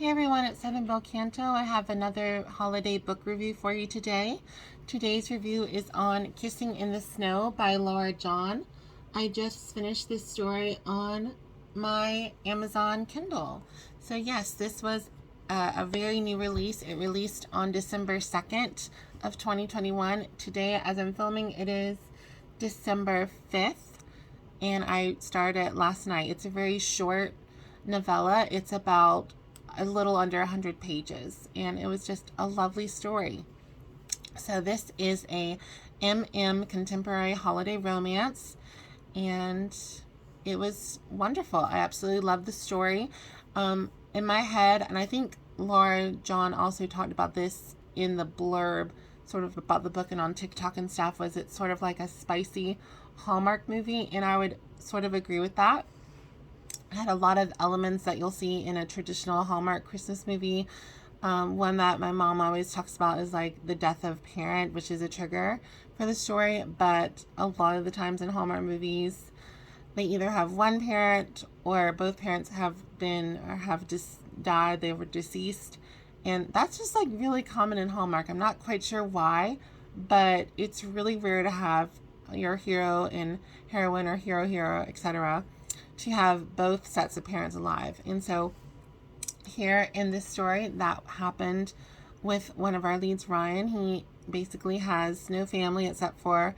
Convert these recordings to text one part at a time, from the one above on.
Hey everyone, it's Seven Bel Canto. I have another holiday book review for you today. Today's review is on Kissing in the Snow by Laura John. I just finished this story on my Amazon Kindle. So yes, this was a very new release. It released on December 2nd of 2021. Today, as I'm filming, it is December 5th, and I started it last night. It's a very short novella. It's about a little under 100 pages, and it was just a lovely story. So this is a contemporary holiday romance, and it was wonderful. I absolutely loved the story. In my head, and I think Laura John also talked about this in the blurb sort of about the book and on TikTok and stuff, was it's sort of like a spicy Hallmark movie, and I would sort of agree with that. It had a lot of elements that you'll see in a traditional Hallmark Christmas movie. One that my mom always talks about is like the death of parent, which is a trigger for the story. But a lot of the times in Hallmark movies, they either have one parent or both parents have been or have just died. They were deceased. And that's just like really common in Hallmark. I'm not quite sure why, but it's really rare to have your hero and heroine or hero, etc., to have both sets of parents alive. And so here in this story, that happened with one of our leads, Ryan. He basically has no family except for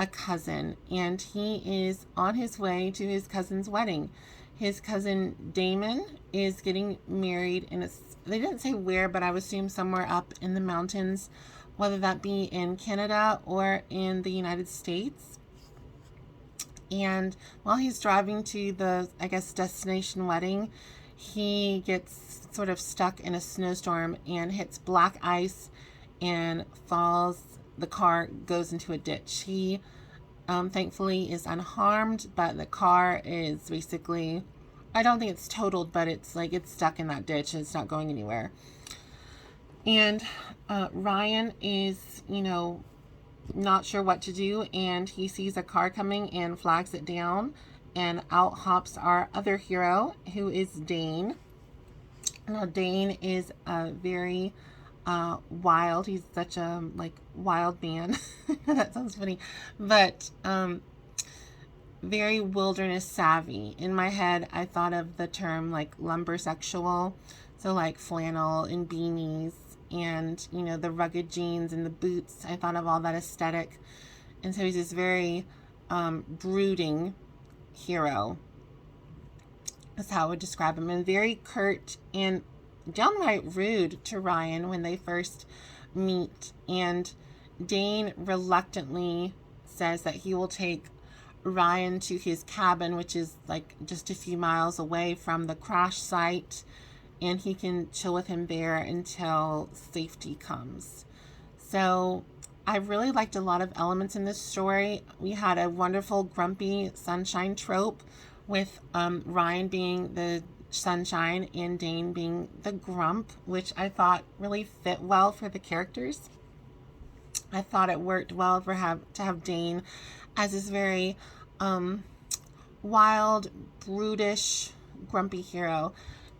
a cousin, and he is on his way to his cousin's wedding. His cousin Damon is getting married in they didn't say where, but I would assume somewhere up in the mountains, whether that be in Canada or in the United States. And while he's driving to the, I guess, destination wedding, he gets sort of stuck in a snowstorm and hits black ice and falls. The car goes into a ditch. He thankfully is unharmed, but the car is basically, I don't think it's totaled, but it's like it's stuck in that ditch and it's not going anywhere. And Ryan is, not sure what to do, and he sees a car coming and flags it down, and out hops our other hero, who is Dane. Now Dane is very wild. He's such a wild man. That sounds funny, but very wilderness savvy. In my head, I thought of the term lumbersexual, so like flannel and beanies, and the rugged jeans and the boots. I thought of all that aesthetic, and so he's this very brooding hero. That's how I would describe him, and very curt and downright rude to Ryan when they first meet. And Dane reluctantly says that he will take Ryan to his cabin, which is like just a few miles away from the crash site, and he can chill with him there until safety comes. So I really liked a lot of elements in this story. We had a wonderful grumpy sunshine trope with Ryan being the sunshine and Dane being the grump, which I thought really fit well for the characters. I thought it worked well to have Dane as this very wild, brutish, grumpy hero.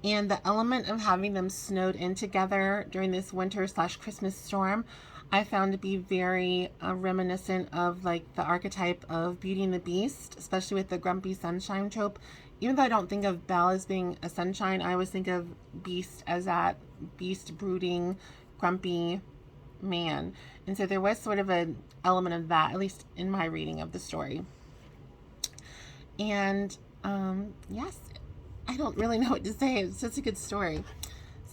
And the element of having them snowed in together during this winter/Christmas storm, I found to be very reminiscent of the archetype of Beauty and the Beast, especially with the grumpy sunshine trope. Even though I don't think of Belle as being a sunshine, I always think of Beast as that beast, brooding, grumpy man. And so there was sort of an element of that, at least in my reading of the story. And yes, I don't really know what to say. It's such a good story.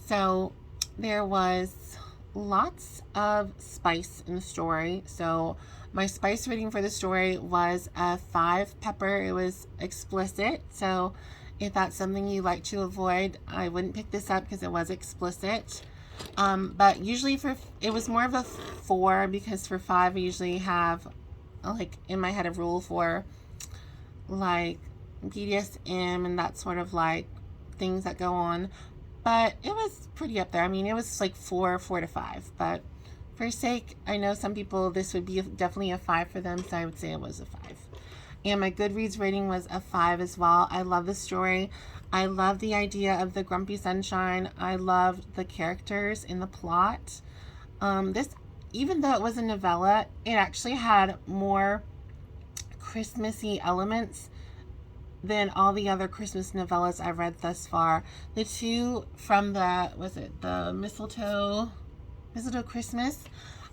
So there was lots of spice in the story. So my spice rating for the story was a 5 pepper. It was explicit. So if that's something you like to avoid, I wouldn't pick this up because it was explicit. But usually it was more of a 4, because for 5 I usually have in my head a rule for BDSM and that sort of things that go on. But it was pretty up there. I mean, it was 4 to 5. But for sake, I know some people, this would be definitely a 5 for them, so I would say it was a 5. And my Goodreads rating was a 5 as well. I love the story. I love the idea of the grumpy sunshine. I loved the characters in the plot. This, even though it was a novella, it actually had more Christmassy elements than all the other Christmas novellas I've read thus far. The two from the Mistletoe Christmas,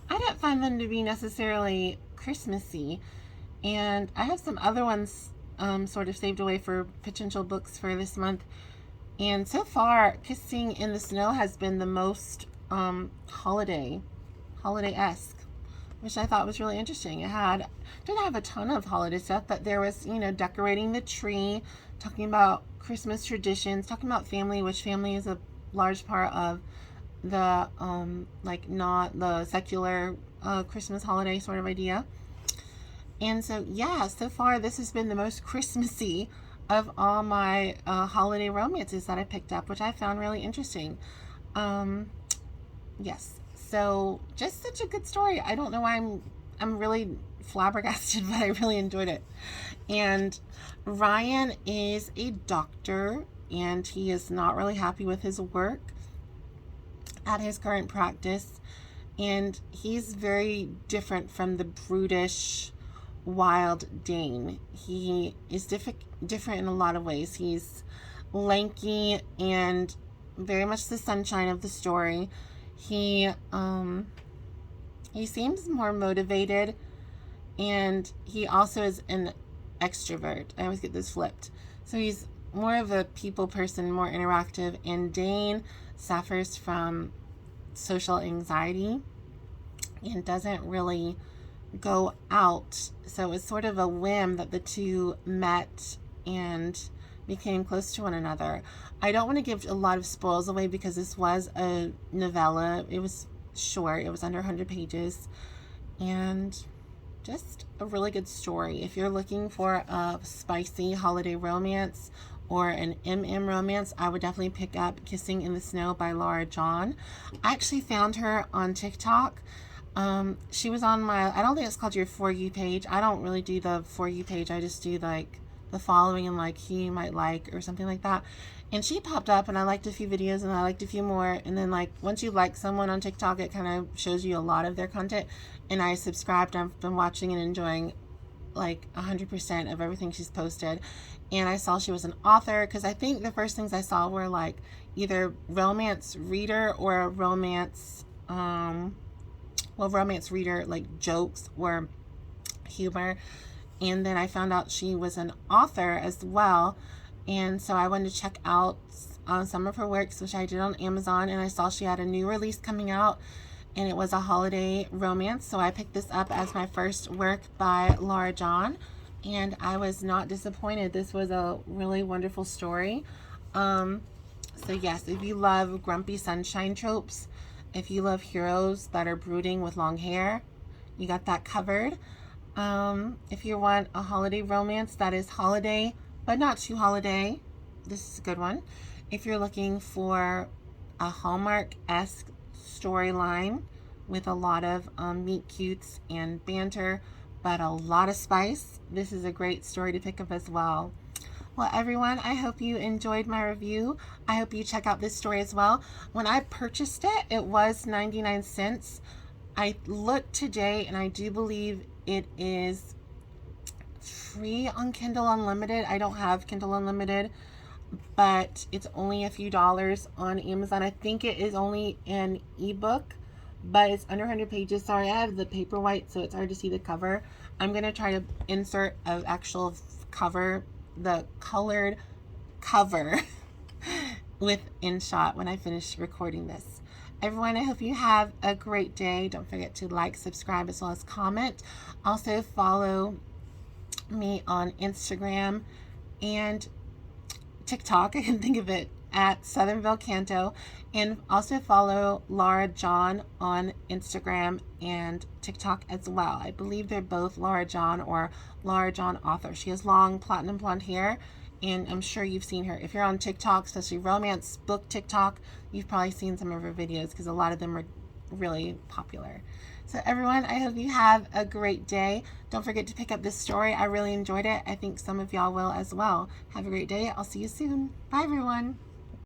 I don't find them to be necessarily Christmassy. And I have some other ones sort of saved away for potential books for this month. And so far, Kissing in the Snow has been the most holiday-esque, which I thought was really interesting. It didn't have a ton of holiday stuff, but there was, decorating the tree, talking about Christmas traditions, talking about family, which family is a large part of the, not the secular Christmas holiday sort of idea. And so, yeah, so far this has been the most Christmassy of all my holiday romances that I picked up, which I found really interesting. Yes, so just such a good story. I don't know why I'm really flabbergasted, but I really enjoyed it. And Ryan is a doctor, and he is not really happy with his work at his current practice. And he's very different from the brutish, wild Dane. He is different in a lot of ways. He's lanky and very much the sunshine of the story. He seems more motivated, and he also is an extrovert. I always get this flipped. So he's more of a people person, more interactive, and Dane suffers from social anxiety and doesn't really go out. So it's sort of a whim that the two met and became close to one another. I don't want to give a lot of spoils away because this was a novella. It was short. It was under 100 pages. And just a really good story. If you're looking for a spicy holiday romance or an MM romance, I would definitely pick up Kissing in the Snow by Laura John. I actually found her on TikTok. She was on I don't think it's called your For You page. I don't really do the For You page. I just do like the following and like who you might like or something like that. And she popped up and I liked a few videos and I liked a few more. And then like once you like someone on TikTok, it kind of shows you a lot of their content. And I subscribed. I've been watching and enjoying like 100% of everything she's posted. And I saw she was an author because I think the first things I saw were like either romance reader or romance romance reader, like jokes or humor. And then I found out she was an author as well. And so I wanted to check out some of her works, which I did on Amazon. And I saw she had a new release coming out, and it was a holiday romance. So I picked this up as my first work by Laura John. And I was not disappointed. This was a really wonderful story. So yes, if you love grumpy sunshine tropes, if you love heroes that are brooding with long hair, you got that covered. If you want a holiday romance that is holiday, but not too holiday, this is a good one. If you're looking for a Hallmark-esque storyline with a lot of meet cutes and banter, but a lot of spice, this is a great story to pick up as well. Well, everyone, I hope you enjoyed my review. I hope you check out this story as well. When I purchased it, it was 99 cents. I looked today, and I do believe it is free on Kindle Unlimited. I don't have Kindle Unlimited, but it's only a few dollars on Amazon. I think it is only an ebook, but it's under 100 pages. Sorry, I have the Paperwhite, so it's hard to see the cover. I'm going to try to insert an actual cover, the colored cover with InShot when I finish recording this. Everyone, I hope you have a great day. Don't forget to like, subscribe, as well as comment. Also follow me on Instagram and TikTok. I can think of it at Southernville Canto. And also follow Laura John on Instagram and TikTok as well. I believe they're both Laura John or Laura John Author. She has long platinum blonde hair, and I'm sure you've seen her. If you're on TikTok, especially romance book TikTok, you've probably seen some of her videos because a lot of them are really popular. So everyone, I hope you have a great day. Don't forget to pick up this story. I really enjoyed it. I think some of y'all will as well. Have a great day. I'll see you soon. Bye everyone.